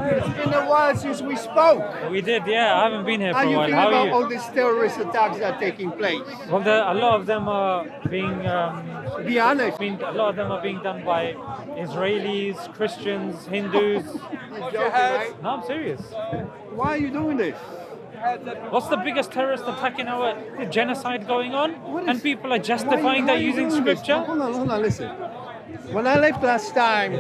It's been a while since we spoke. We did, yeah. I haven't been here for How a you while. feel How are about you? all these terrorist attacks that are taking place? Well, a lot of them are being Be honest. a lot of them are being done by Israelis, Christians, Hindus. You're joking, right? No, I'm serious. Why are you doing this? What's the biggest terrorist attack in our genocide going on? What And is- people are why justifying are that you using doing this? scripture? Hold on, listen. When I left last time,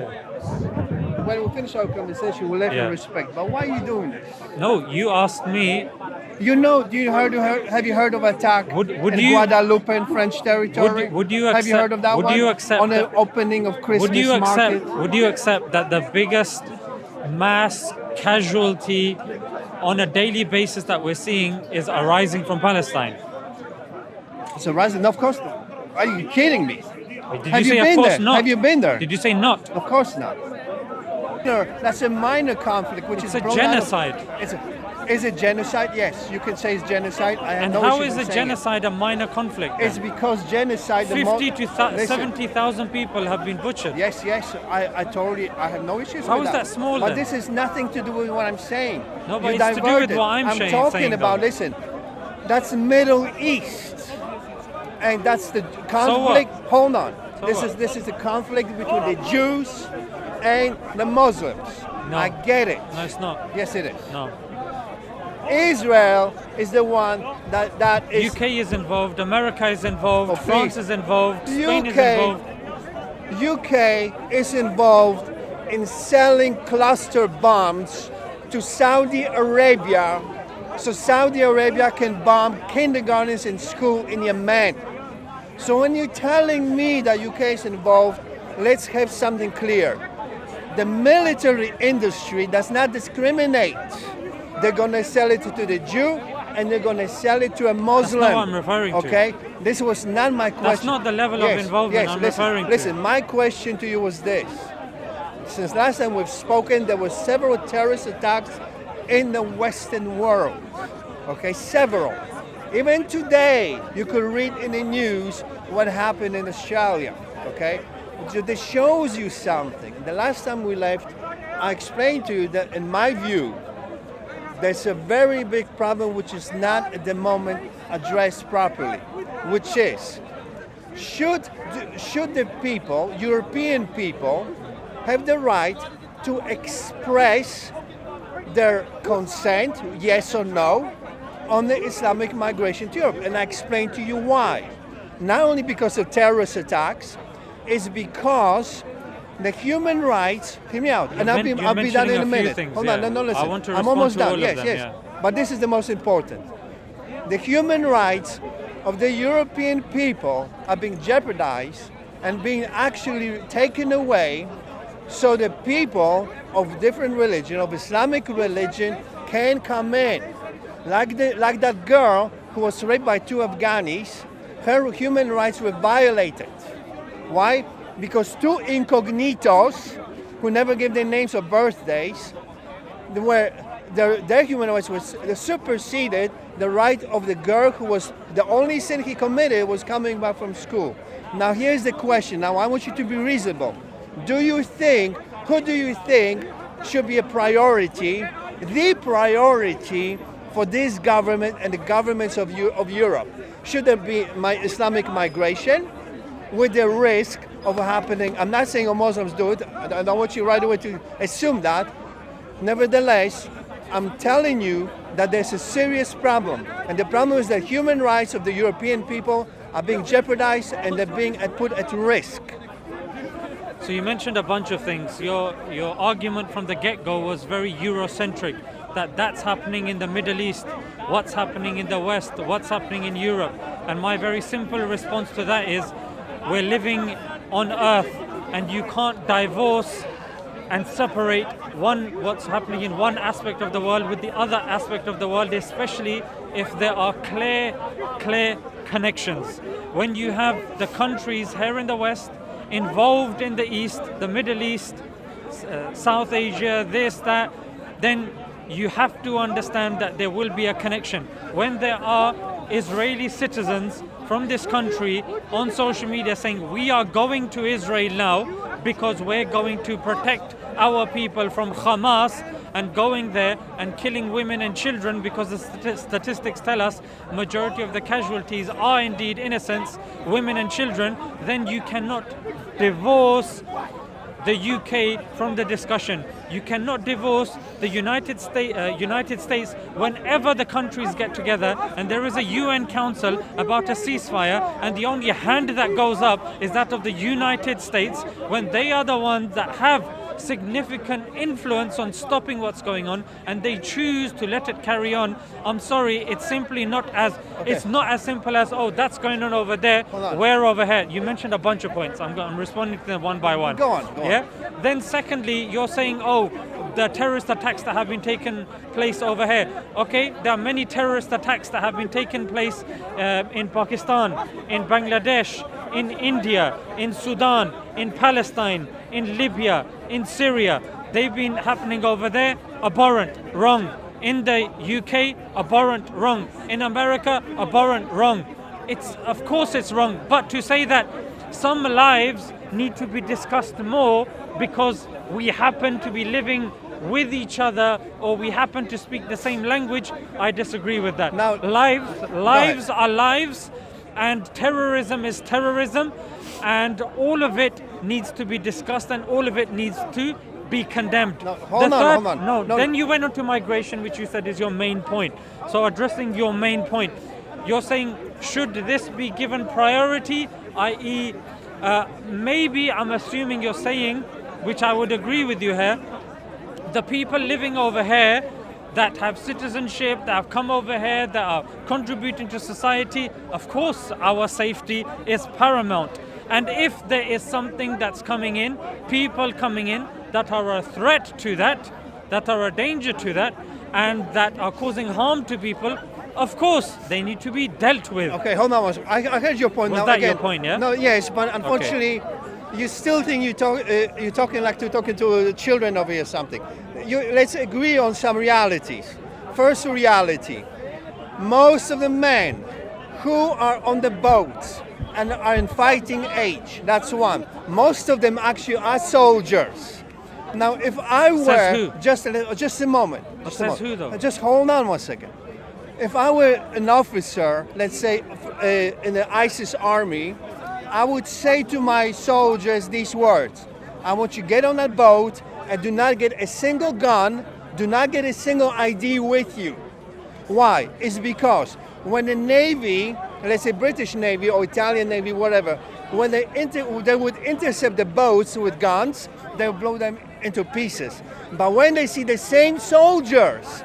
when we finished our conversation, we left Yeah. in respect. But why are you doing this? No, you asked me. You know, have you heard of attack Would in you- Guadeloupe in French territory? would you have you accept- heard of that would one? you accept on the that- opening of Christmas market? Would you accept that the biggest mass casualty on a daily basis that we're seeing is arising from Palestine? It's a rising. Of course not. Are you kidding me? Did Have you say you of been course there? not? Have you been there? Did you say not? Of course not. That's a minor conflict, which It's is a brought out of- genocide. Is it genocide? Yes, you can say it's genocide. I have And no how issue is with a saying it. genocide a minor conflict? It's because genocide. 50 to Listen, 70,000 people have been butchered. Yes, I have no issues How with is that small But then? this is nothing to do with what I'm saying. No, but You it's to do with diverted. what I'm talking saying, about, though. listen, that's Middle East. And that's the conflict. Hold on. So this what? is the conflict between the Jews and the Muslims. No. I get it. No, it's not. Yes, it is. No. Israel is the one that is UK is involved, America is involved, Oh, France please. is involved, Spain is UK involved. UK is involved in selling cluster bombs to Saudi Arabia so Saudi Arabia can bomb kindergartens and school in Yemen. So when you're telling me that UK is involved, let's have something clear. The military industry does not discriminate. They're going to sell it to the Jew and they're going to sell it to a Muslim. That's not what I'm referring to. Okay? This was not my question. That's not the level of involvement I'm referring to. Listen, my question to you was this. Since last time we've spoken, there were several terrorist attacks in the Western world. Okay, several. Even today, you could read in the news what happened in Australia. Okay? So this shows you something. The last time we left, I explained to you that in my view, there's a very big problem which is not at the moment addressed properly, which is, should the people, European people, have the right to express their consent, yes or no, on the Islamic migration to Europe? And I explained to you why. Not only because of terrorist attacks, it's because the human rights, hear me out, and I'll be done in mentioning a a few minute. things, Hold yeah. on, no, listen. I want to I'm respond almost to done. all of Yes, them, yes. yeah. But this is the most important. The human rights of the European people are being jeopardized and being actually taken away so the people of different religion, of Islamic religion, can come in. Like that girl who was raped by two Afghanis, her human rights were violated. Why? Because two incognitos who never gave their names or birthdays, their human rights was superseded the right of the girl who was, the only sin he committed was coming back from school. Now here's the question. Now I want you to be reasonable. Who do you think should be a priority, the priority for this government and the governments of Europe? Should there be Islamic migration with the risk of happening? I'm not saying all Muslims do it. I don't want you right away to assume that. Nevertheless, I'm telling you that there's a serious problem. And the problem is that human rights of the European people are being jeopardized and they're being put at risk. So you mentioned a bunch of things. Your argument from the get-go was very Eurocentric, that's happening in the Middle East, what's happening in the West, what's happening in Europe. And my very simple response to that is, we're living on Earth and you can't divorce and separate what's happening in one aspect of the world with the other aspect of the world, especially if there are clear connections. When you have the countries here in the West involved in the East, the Middle East, South Asia, this, that, then you have to understand that there will be a connection. When there are Israeli citizens from this country on social media saying we are going to Israel now because we're going to protect our people from Hamas and going there and killing women and children, because the statistics tell us majority of the casualties are indeed innocents, women and children, then you cannot divorce the UK from the discussion. You cannot divorce the United States whenever the countries get together and there is a UN Council about a ceasefire, and the only hand that goes up is that of the United States, when they are the ones that have significant influence on stopping what's going on, and they choose to let it carry on. I'm sorry, it's simply not as it's not as simple as, oh, that's going on over there, we're over here. You mentioned a bunch of points. I'm responding to them one by one. Go on. Then secondly, you're saying, oh, the terrorist attacks that have been taken place over here. Okay, there are many terrorist attacks that have been taken place in Pakistan, in Bangladesh, in India, in Sudan, in Palestine, in Libya, in Syria. They've been happening over there. Abhorrent, wrong. In the UK, abhorrent, wrong. In America, abhorrent, wrong. Of course it's wrong, but to say that some lives need to be discussed more because we happen to be living with each other or we happen to speak the same language, I disagree with that. Now, lives are lives, and terrorism is terrorism, and all of it needs to be discussed and all of it needs to be condemned. No, hold on. No, then you went on to migration, which you said is your main point. So addressing your main point, you're saying, should this be given priority, i.e., maybe I'm assuming you're saying, which I would agree with you here, the people living over here that have citizenship, that have come over here, that are contributing to society, of course our safety is paramount. And if there is something that's coming in, people coming in that are a threat to that, that are a danger to that, and that are causing harm to people, of course they need to be dealt with. Okay, hold on. I heard your point. Was now that again, your point, yeah? No, yes, but unfortunately, you still think you're talking like talking to children over here or something. Let's agree on some realities. First reality, most of the men who are on the boats and are in fighting age, that's one. Most of them actually are soldiers. Now, if I were just a moment, Who though? Just hold on 1 second. If I were an officer, let's say in the ISIS army, I would say to my soldiers these words: I want you to get on that boat and do not get a single gun, do not get a single ID with you. Why? It's because when the Navy, let's say British Navy or Italian Navy, whatever, when they would intercept the boats with guns, they would blow them into pieces. But when they see the same soldiers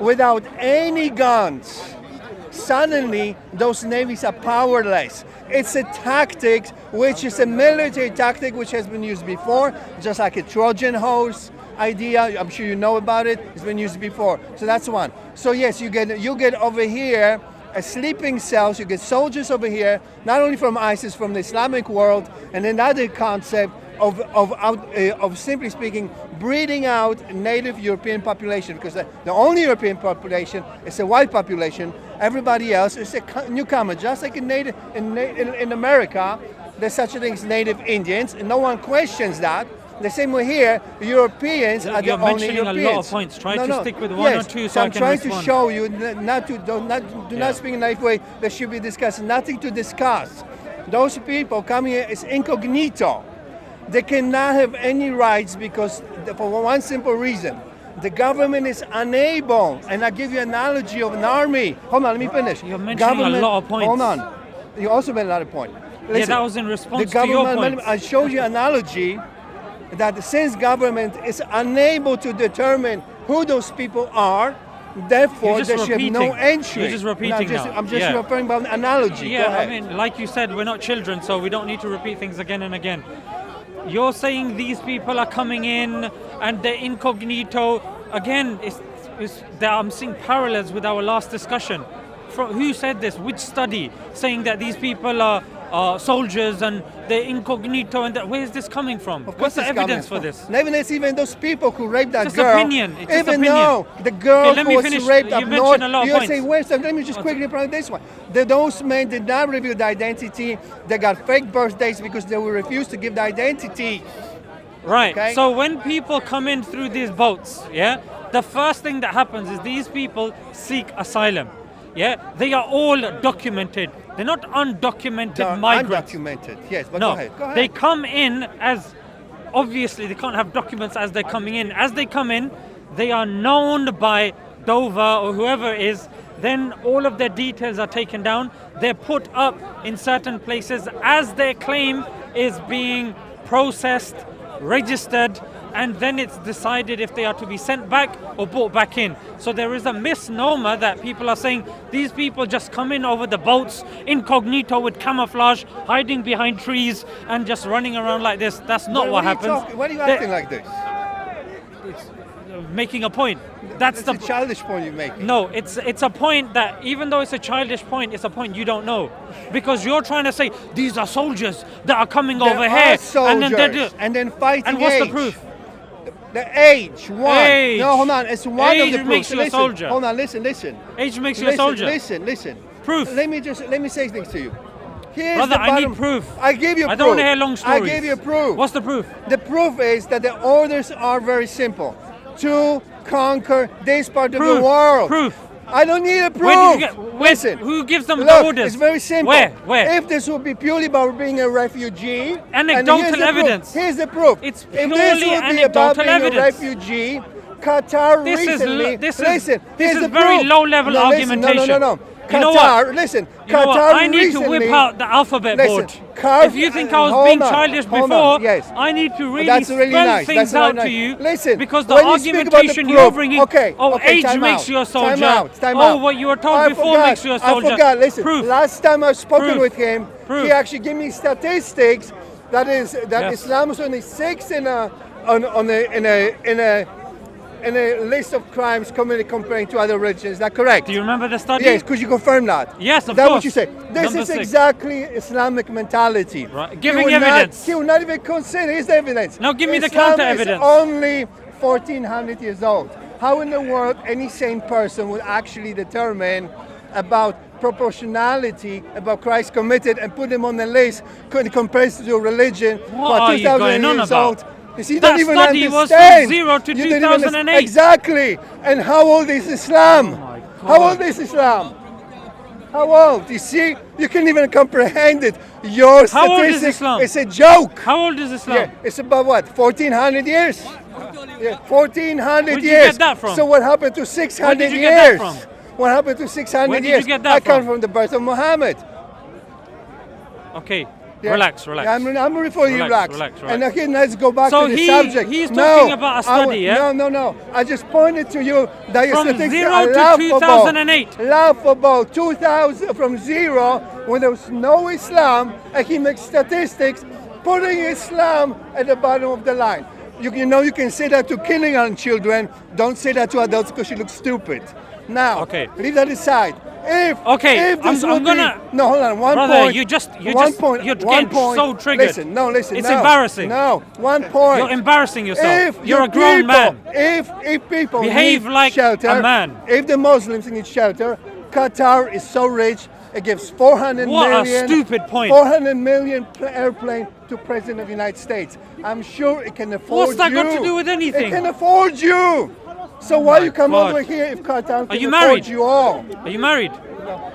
without any guns, suddenly those navies are powerless. It's a tactic which is a military tactic which has been used before, just like a Trojan horse idea. I'm sure you know about it. It's been used before. So that's one. So yes, you get over here a sleeping cells. You get soldiers over here, not only from ISIS, from the Islamic world, and another concept of simply speaking, breeding out native European population, because the only European population is a white population. Everybody else is a newcomer, just like in America. There's such a thing as native Indians, and no one questions that. The same way here, Europeans are the only Europeans. You're mentioning a lot of points. Try to stick with one or two so I I'm can trying respond. to show you, do not speak in that way. There should be discussed. Nothing to discuss. Those people coming here is incognito. They cannot have any rights because, for one simple reason, the government is unable. And I give you an analogy of an army. Hold on, let me finish. You're mentioning a lot of points. Hold on. You also made another point. Listen, yeah, that was in response to your point. I showed you an analogy that since government is unable to determine who those people are, therefore there should be no entry. You're just repeating now. I'm just referring about an analogy. Yeah, I mean, like you said, we're not children, so we don't need to repeat things again and again. You're saying these people are coming in and they're incognito. Again, I'm seeing parallels with our last discussion. Who said this? Which study? Saying that these people are soldiers and they're incognito, and where's this coming from? What's the evidence for this? Even those people who raped that just girl. Opinion. It's just even opinion. though the girl who was raped up north, you say, let me just quickly point this one. Those men did not reveal the identity. They got fake birthdays because they will refuse to give the identity. Right. Okay? So when people come in through these boats, yeah, the first thing that happens is these people seek asylum. Yeah, they are all documented. They're not undocumented They're migrants. undocumented. Yes, but No, go ahead. Go ahead. they come in as, obviously they can't have documents as they're coming in. As they come in, they are known by dawah or whoever it is. Then all of their details are taken down. They're put up in certain places as their claim is being processed, registered, and then it's decided if they are to be sent back or brought back in. So there is a misnomer that people are saying these people just come in over the boats incognito with camouflage, hiding behind trees and just running around like this. That's not what happens. Why are you acting like this? Making a point. That's It's a childish point you're making. No, it's a point that even though it's a childish point, it's a point you don't know. Because you're trying to say these are soldiers that are coming over There here are soldiers, and then fighting and what's age. the proof? The age, one. Age. No, hold on. It's one Age of the proofs. makes you a Listen, soldier. Hold on. Listen. Age makes you a soldier. Listen. Proof. Let me say things to you. Here's Brother, the I bottom. need proof. I give you proof. I don't want to hear long stories. I give you proof. What's the proof? The proof is that the orders are very simple. To conquer this part of the world. Proof. I don't need a proof. Where did you get? Listen. Who gives them Look, the orders? It's very simple. Where? If this would be purely about being a refugee, Anecdotal and here's the evidence. Proof. Here's the proof. It's if this purely would be about anecdotal being evidence. a refugee, Qatar This is recently. this listen, is here's the very proof. low-level No, listen, argumentation. No. You know Qatar, what? listen. You know what? Qatar I need to recently, whip out the alphabet listen, board. If you think I was being childish before, yes. I need to really That's really spell nice. things That's really out nice. to you. Listen, because the when you speak about the argumentation proof, you're bringing, okay, age time makes out. you a soldier. Time oh, out. what you were told I before forgot, makes you a soldier. I forgot. Listen, Proof. last time I've spoken Proof. with him, Proof. he actually gave me statistics that Yes. Islam is only sixth in a list of crimes committed comparing to other religions. Is that correct? Do you remember the study? Yes, could you confirm that? Yes, of Is that course. what you say? This Number is 6. exactly Islamic mentality. Right. Giving evidence. He will not even consider his evidence. Now give me the Islam counter is evidence. only 1400 years old. How in the world any sane person would actually determine about proportionality, about Christ committed and put him on the list compared to a religion What are you going on years about? old? You see, you That don't even study was understand. from 0 to You don't even 2008. Exactly. And how old is Islam? Oh my God. How old is Islam? How old? You see, you can't even comprehend it. Your How old is statistic Islam? is a joke. How old is Islam? Yeah, it's about what? 1400 years? Yeah, 1400 Where'd you years. get that from? So what happened to 600 Where did you years? get that from? What happened to 600 Where did you years? get that I come from? from the birth of Muhammad. Okay, Yeah. relax. Yeah, I'm ready for you, relax. Relax. And again, let's go back So to the subject. he's talking about a study, yeah? No. I just pointed to you that your From statistics 0 are to laughable. 2008. Laughable. 2000 from 0 when there was no Islam, and he makes statistics putting Islam at the bottom of the line. You can say that to kindergarten children. Don't say that to adults because you look stupid. Now, Okay. leave that aside. If this I'm would be- gonna. no, hold on. One Brother, point. you're one point. you're one getting point. so triggered. Listen. It's no. embarrassing. No, 1 point. You're embarrassing yourself. If You're the a grown people, man. If people Behave need like shelter, a man. If the Muslims need shelter, Qatar is so rich it gives 400 What a million. stupid point. 400 million airplane to President of the United States. I'm sure it can afford What's that you. got to do with anything? It can afford you. So why my you come God. over here if Qatar can you afford married? you all? Are you married?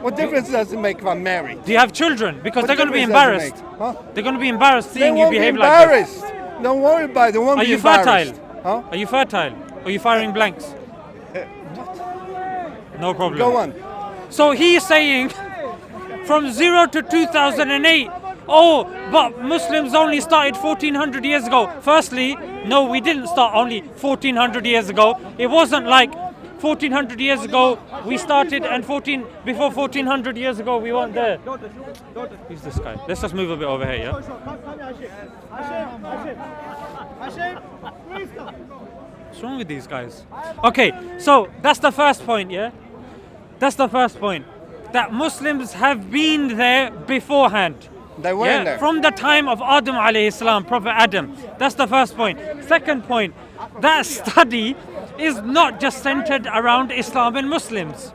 What difference does it make if I'm married? Do you have children? Because What they're going to be difference does it embarrassed. make? Huh? They're going to be embarrassed They seeing you won't be behave like this. embarrassed. Don't worry about it. They won't Are be you embarrassed. fertile? Huh? Are you fertile? Are you firing blanks? No problem. Go on. So he's saying from 0 to 2008, oh, but Muslims only started 1400 years ago. Firstly, no, we didn't start only 1400 years ago. It wasn't like 1400 years ago we started and before 1400 years ago we weren't there. Who's this guy? Let's just move a bit over here, yeah? What's wrong with these guys? Okay, so that's the first point, yeah? That's the first point. That Muslims have been there beforehand. They weren't there. From the time of Adam alayhi salam, Prophet Adam. That's the first point. Second point, that study is not just centered around Islam and Muslims.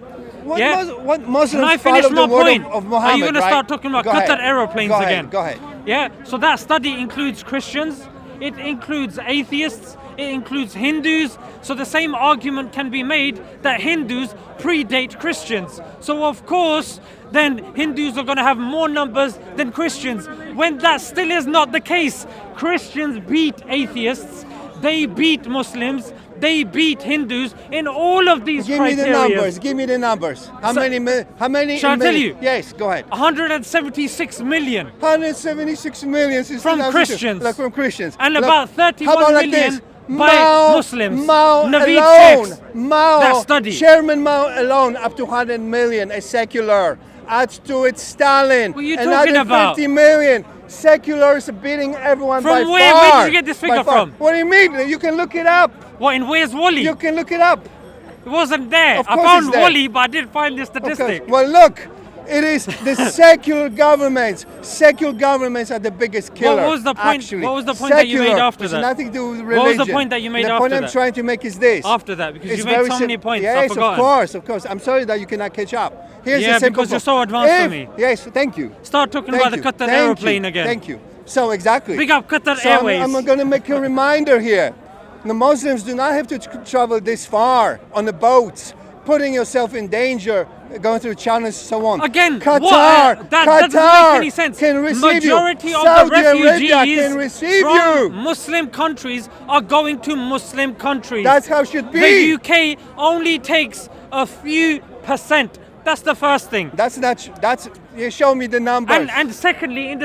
What, Yeah? what Muslims Can I finish follow my the word point? of Muhammad, Are you going to right? start talking about Go Qatar ahead. aeroplanes Go ahead. again? Go ahead. Yeah, so that study includes Christians, it includes atheists, it includes Hindus, so the same argument can be made that Hindus predate Christians. So of course, then Hindus are going to have more numbers than Christians, when that still is not the case. Christians beat atheists, they beat Muslims, they beat Hindus in all of these criteria. Give me the numbers. How many? Shall I tell you? Yes, go ahead. 176 million 176 million since from 2002. Christians. Like from Christians. And Look, about 31 how about like million this? by Muslims. Mao Naveed alone, checks Mao, that study. Chairman Mao alone, up to 100 million, a secular. Add to it Stalin, What are you another talking about? 50 million. Seculars beating everyone by From where? far. Where did you get this By figure far. from? What do you mean? You can look it up. What, in Where's Wally? You can look it up. It wasn't there. Of I course found it's there. Wally, but I didn't find the statistic. Okay. Well, look, it is the secular governments. Secular governments are the biggest killer. What was the point? Actually. What was the point that you made after It's that? nothing to do with religion. What was the point that you made the after point I'm that? trying to make is this. After that, because It's you made very so many points, I've Yes, forgotten. of course. I'm sorry that you cannot catch up. Here's Yeah, a simple because you're point. so advanced for me. Yes, thank you. Start talking Thank about you. the Qatar Thank aeroplane you. again. Thank you. So exactly. Big up Qatar So Airways. I'm going to make a reminder here. The Muslims do not have to travel this far on the boats, putting yourself in danger, going through channels and so on. Again, Qatar, that Qatar doesn't make any sense. can receive Majority you. of Saudi the refugees Arabia can receive from you. Muslim countries are going to Muslim countries. That's how it should be. The UK only takes a few percent. That's the first thing. That's you show me the numbers. And secondly, in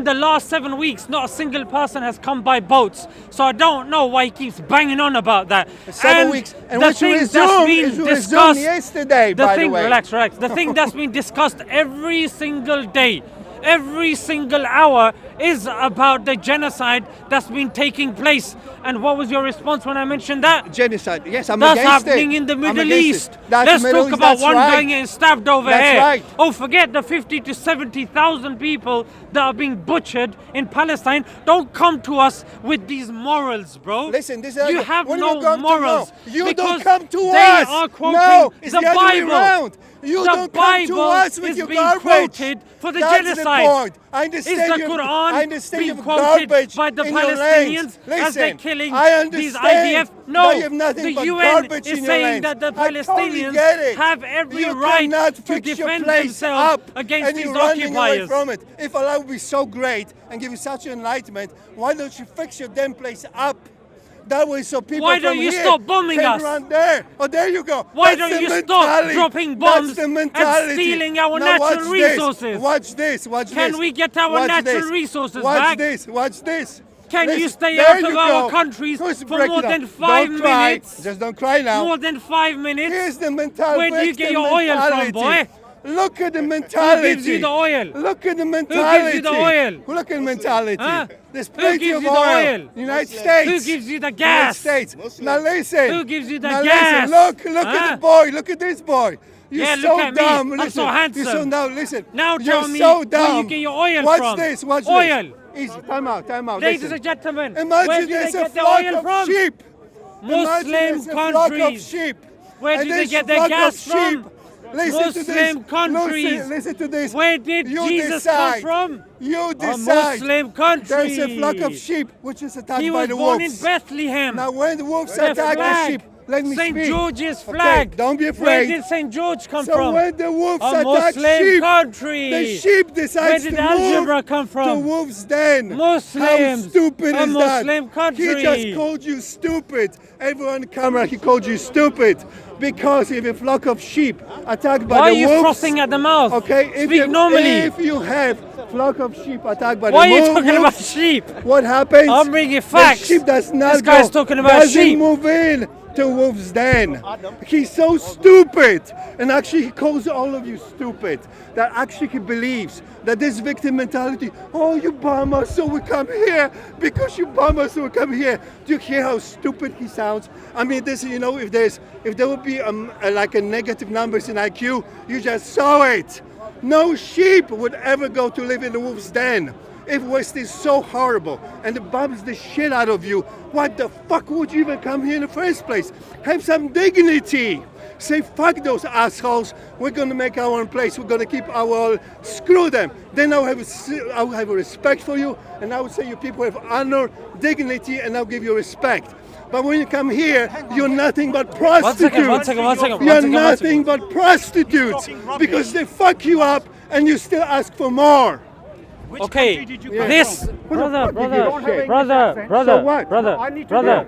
the last 7 weeks, not a single person has come by boats. So I don't know why he keeps banging on about that. 7 weeks. And the which thing resumed, that's been resumed discussed yesterday, by the way. Relax. The thing that's been discussed every single day, every single hour, is about the genocide that's been taking place. And what was your response when I mentioned that? Genocide. Yes, I'm That's against it. happening in the I'm Middle against East. it. That's Let's Middle talk East, about that's one right. going getting stabbed over That's here. right. Oh, forget the 50 to 70,000 people that are being butchered in Palestine. Don't come to us with these morals, bro. Listen, this is you have what do no you come morals. To know? You because don't come to they us. are quoting No, it's the the other way Bible. around. You the don't come to Bible us with is your being garbage. quoted for the That's genocide. The point. I understand Is the you- Quran I understand being you have quoted garbage by the in your Palestinians lanes. as they're Listen, killing I these understand IDF? No, that you have nothing the but UN garbage is in your saying lanes. that the I totally Palestinians get it. have every You right cannot to fix your defend place themselves up, against and these you're running away occupiers. from it. If Allah would be so great and give you such enlightenment, why don't you fix your damn place up? That way, so people Why don't from you here stop bombing can us? run there. Oh, there you go. Why That's don't the you stop mentality. dropping bombs That's the and mentality. stealing our Now watch natural this. resources? Watch this. Watch this. Can we get our Watch natural this. resources Watch back? this. Watch this. Can you Listen, stay there out of you our go. countries Who's for breaking more up? than 5 Don't cry. minutes? Just don't cry now. More than 5 minutes? Here's the mentality. Where do you get your oil from, boy? Look at the mentality. Who gives you the oil? Look at the mentality. Who gives you the oil? Look at the mentality. Huh? There's Who plenty gives of you the oil? United States. Who gives you the gas? United States. Now listen. Who gives you the now gas? Listen. Look Huh? at the boy. Look at this boy. You're Yeah, so look at me. dumb. I'm Listen. so handsome. You're so dumb. Listen. Now You're tell me so where dumb. you get your oil Watch from. this. Watch Oil. this. Easy. Time out. Time out. Ladies Listen. and gentlemen, where Imagine do they there's a get the flock oil of from? sheep. Imagine Muslim there's a flock of countries. sheep. Where And do they this get their flock gas of sheep, from? listen to this. Muslim countries. Listen to this. Where did You Jesus decide. come from? You A decide. Muslim country. There's a flock of sheep which is attacked He by was the born wolves. in Bethlehem. Now when the wolves The attack the flag. sheep, let me St. speak. George's Okay, flag. don't be Where afraid. did St. George come So from? when the wolves A attack Muslim sheep, country. the sheep decides Where to did algebra move come from? to wolves' den. Muslims. How stupid A is Muslim that? country. He just called you stupid. Everyone on camera, he called you stupid. Because if a flock of sheep attacked by Why are the you wolves, frothing at the mouth? okay, Speak normally. If you have flock of sheep attacked by Why the are you wolves, talking about sheep? what happens? I'm bringing facts. The sheep does not This guy's go, talking about doesn't sheep. move in to wolves' den. He's so stupid, and actually he calls all of you stupid. That actually he believes that this victim mentality. Oh, you bomb us, so we come here. Because you bomb us, so we come here. Do you hear how stupid he sounds? I mean, this. You know, if there would be like a negative numbers in IQ, you just saw it. No sheep would ever go to live in the wolf's den. If West is so horrible and it bombs the shit out of you, what the fuck would you even come here in the first place? Have some dignity. Say, fuck those assholes. We're going to make our own place. We're going to keep our... Screw them. Then I'll have a respect for you, and I would say you people have honor, dignity, and I'll give you respect. But when you come here, you're nothing but prostitutes. One second. You're nothing but prostitutes because they fuck you up and you still ask for more. Okay, this brother. So what? Brother, You need to know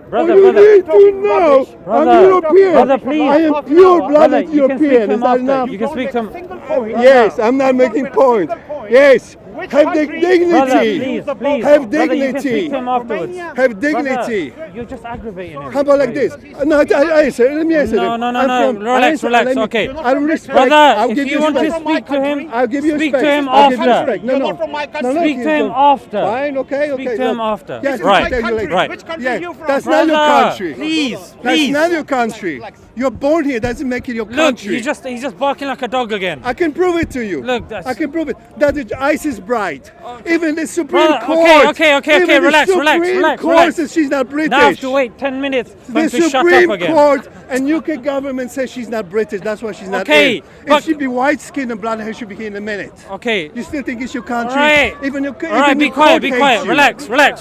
I'm European. Brother, please. I am pure-blooded European. Is that enough? You can speak to him. Yes, I'm not making point. Yes, have dignity. Brother, please. Have Brother, you can speak dignity. to him afterwards. Have dignity. Brother, you're just aggravating him. How about like this? No, I answer. Let me answer. No. Relax. Okay. I'll respect. Brother, I'll if give you want to speak to him, I'll give you speak respect. to him I'll give you after. respect. No. Speak to him after. Fine, okay. Speak to him after. Yes, Right. I'll tell you later. Right. Which country Yeah, are you from? that's not your Brother, country. please. That's not your country. You're born here doesn't make it your Look, country. he's just barking like a dog again. I can prove it to you. Look, that's- I can prove it. That the ISIS bride. Even the Supreme Brother, Court. okay. Even Relax. the Supreme Court says she's not British. Now I have to wait 10 minutes for The him to shut Supreme up again. Court and UK government says she's not British. That's why she's not Okay, in. but- If she'd be white skinned and blonde hair, she'd be here in a minute. Okay. You still think it's your country? All right. Even your, All right, even be your quiet, court be hates quiet. you.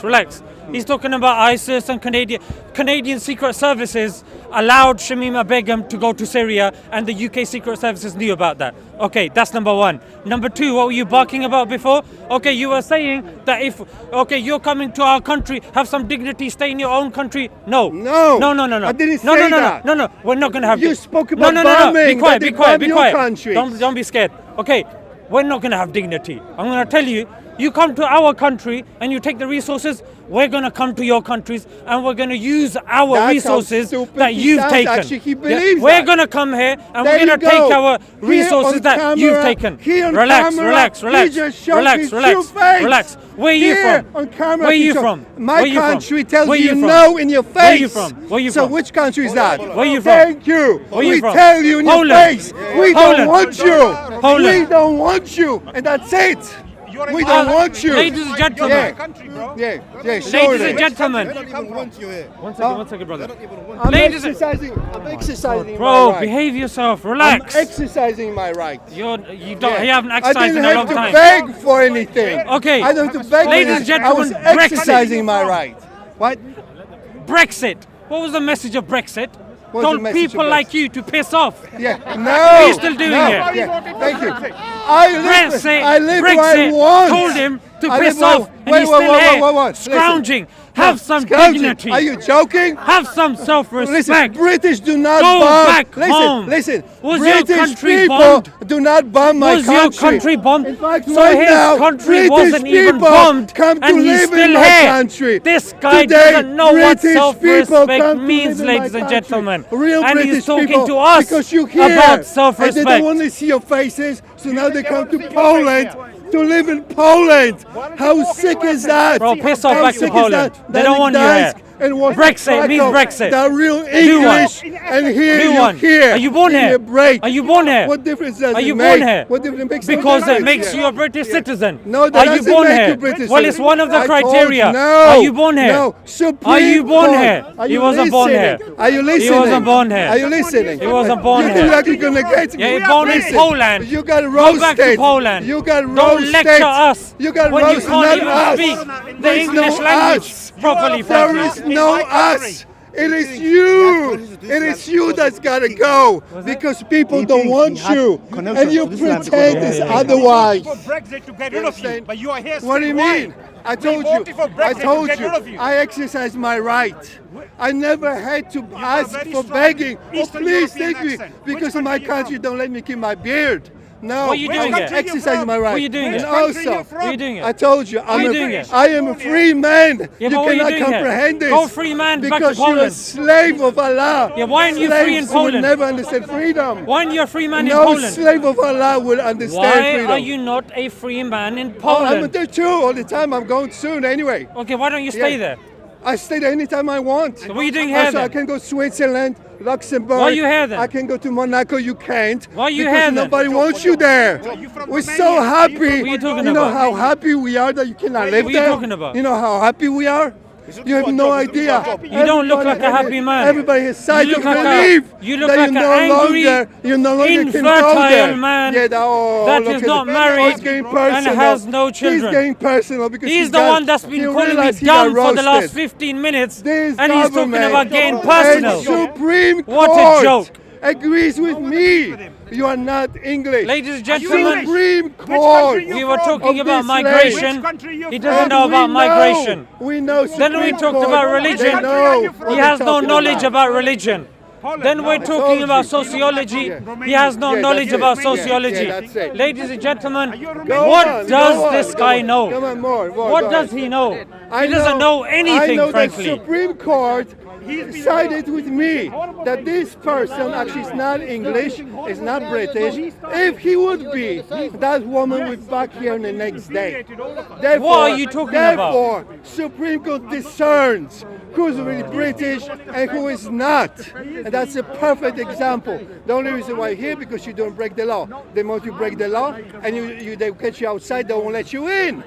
Relax. He's talking about ISIS and Canadian Secret Services allowed Shamima Begum to go to Syria, and the UK Secret Services knew about that. Okay, that's number one. Number two, what were you barking about before? Okay, you were saying that if you're coming to our country, have some dignity, stay in your own country. No. No. I didn't say that. No. We're not gonna have. You spoke about No. bombing, Be quiet. that they bomb Be your quiet. countries. Don't be scared. Okay, we're not gonna have dignity. I'm gonna tell you. You come to our country and you take the resources, we're going to come to your countries and we're going to use our That's resources how stupid that he you've sounds. taken. Actually, he believes We're that. going to come here and There we're going to you take go. our Here resources on that camera, you've taken. here on Relax. camera, he just showed his true face. Relax. Where are you Here from? on camera, Where are he you showed- from? My Where you from? country tells Where you from? no in your face. Where you from? Where you So from? which country is that? Where you from? Thank you. Where you We from? tell you in your Poland. face. We Poland. don't want you. Poland. We don't want you. And that's it. We don't want you. Ladies and gentlemen. Yeah. Country, bro. Yeah, show Ladies it. and gentlemen. They don't even want you here. One second, brother. I'm Ladies and- exercising Bro, my right. behave yourself. I'm Relax. exercising my right. You Yeah. haven't I exercised didn't in a have long to time. beg for anything. Okay. I don't have to beg for Ladies and anything. I was gentlemen, Brexit. exercising my right. What? Brexit. What was the message of Brexit? What's the Told message of people Brexit? like you to piss off. Yeah. No. He's still doing no. it. Yeah. Thank you. I live where I Brexit want. told him to I piss live where- off, and he's still here, Listen. scrounging. Have some Scrounging. dignity. Are you joking? Have some Listen, self-respect. British do not Go bomb. back home. Listen. Was your British country people bombed? do not bomb my Was country. your country bombed? In fact, So right his now, country British wasn't even people bombed, come to and he's live still in my here. country. This guy Today, doesn't know what British people self-respect come to means, live in my ladies and country. gentlemen. Real And British he's talking people, to us because you hear, about and they self-respect. don't want to see your faces, so now they come to Poland to live in Poland. How sick is that? Bro, piss off How back to sick is Poland. that? They That don't in want you Gdańsk here. and Warsaw, Brexit means Krakow, Brexit. They're real New one. English, and here New you're one. here. Are you born in here? your break. Are you born here? What difference does Are it you make? born here? What difference makes no Because it difference. makes Yeah. you a British citizen. No, that Are you doesn't born make here? you British Well, it's one of the I told criteria. No. Are you born here? No. Supreme Are you born Court. here? Are He you wasn't born listening? here. Are you listening? wasn't born here. Are you listening? He wasn't born you here. think like you're gonna get? Yeah, he born in Listen, Poland. You got Go roasted. back to Poland. You got Don't roasted. lecture us You got when you roasted. can't Not even us. speak the There's English no language us. properly, There frankly. is no us. It is you. It is you that's gotta go because people don't want you, and you pretend it's otherwise. For Brexit to get rid of you, but you are here. What do you mean? I told you. voted for Brexit I told to get rid of you. you. I exercised my right. I never had to ask very for strong begging. Oh, Eastern please European take me accent. because Which in my country are you country don't let me keep my beard. No, What are you doing I'm here? exercising my right. What are you doing And here? also, What What are you doing I here? told you, are you doing here? I am a free man. Yeah, you but what are you cannot doing here? comprehend this. Go free man back to because you're a Poland. slave of Allah. Yeah, why aren't you free in Slaves will Poland? never understand freedom. Why aren't you a free man in No Poland? slave of Allah will understand Why freedom. are you not a free man in Oh, I'm Poland? there too all the time. I'm going soon anyway. Okay, why don't you stay Yeah. there? I stay there anytime I want. So what are you doing here Also, I then? can go Switzerland, Luxembourg. Why are you here then? I can go to Monaco. You can't. Why are you because here then? nobody wants you there. you from We're Romania? so happy. What are you talking You know about? how happy we are that you cannot live What are you there. talking about? You know how happy we are. You have no idea. You don't look like a happy man. Everybody has sight You of look like relief. you look that like you an no angry, longer, you no longer can go infertile there. man Yeah, that look is at not it. married Oh, it's getting personal. and has no He's children. getting personal because He's he the got- one that's been he calling me realized he got dumb for the last roasted. 15 minutes, This and he's talking government about getting and personal. Supreme What a Court joke. agrees with me. You are not English. Ladies and Are you gentlemen, English? Supreme country Court. you we were from? talking Of about this land. migration. Which country you He from? doesn't know And about we migration. We know. Then we Supreme talked Court, about they religion. know He what He they're has no talking knowledge about religion. Poland. Then we're told talking about you. sociology. Yeah. He has no Yeah, knowledge that's it. about Yeah, sociology. yeah, that's it. Ladies and gentlemen, you Romanian? Go what on, does go on, this go guy on. know? Come on, more. What go does ahead. he know? He doesn't know anything, I know frankly. that Supreme Court sided with me that this person actually is not English, is not British. If he would be, that woman would be back here the next day. Therefore, What are you talking about? Therefore, Supreme Court discerns who's really British and who is not. And that's a perfect example. The only reason why you're here because you don't break the law. The moment you break the law and they catch you outside, they won't let you in.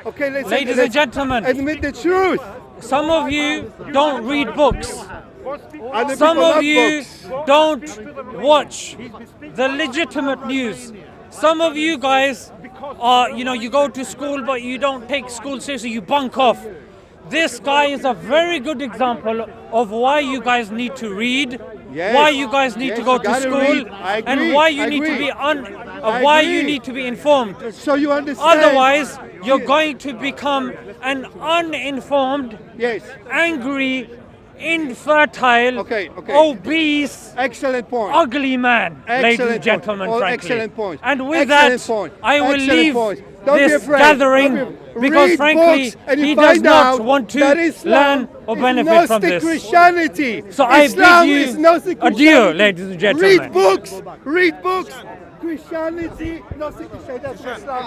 Okay, Ladies and gentlemen, admit the truth. some of you don't read books. Other Some people of love you books. don't watch the legitimate news. Some of you guys are, you go to school, but you don't take school seriously, you bunk off. This guy is a very good example of why you guys need to read, Yes. why you guys need Yes, to go you to gotta school, read. I and agree. why you I need to agree. be I why you agree. need to be informed. So you understand? Otherwise, you're going to become an uninformed, Yes. angry, infertile, Okay. obese, Excellent point. ugly man, ladies and Excellent gentlemen, point. Oh, frankly. excellent point. And with Excellent that, point. I will Excellent leave point. Don't be this afraid. gathering Don't be- because, Read frankly, books and you he does find not out want to that Islam learn or is benefit from Gnostic this. Christianity. So I Islam bid is you Gnostic adieu, Christianity. ladies and gentlemen. Read books. Read books. Christianity, Gnostic Christianity. That's what Islam is.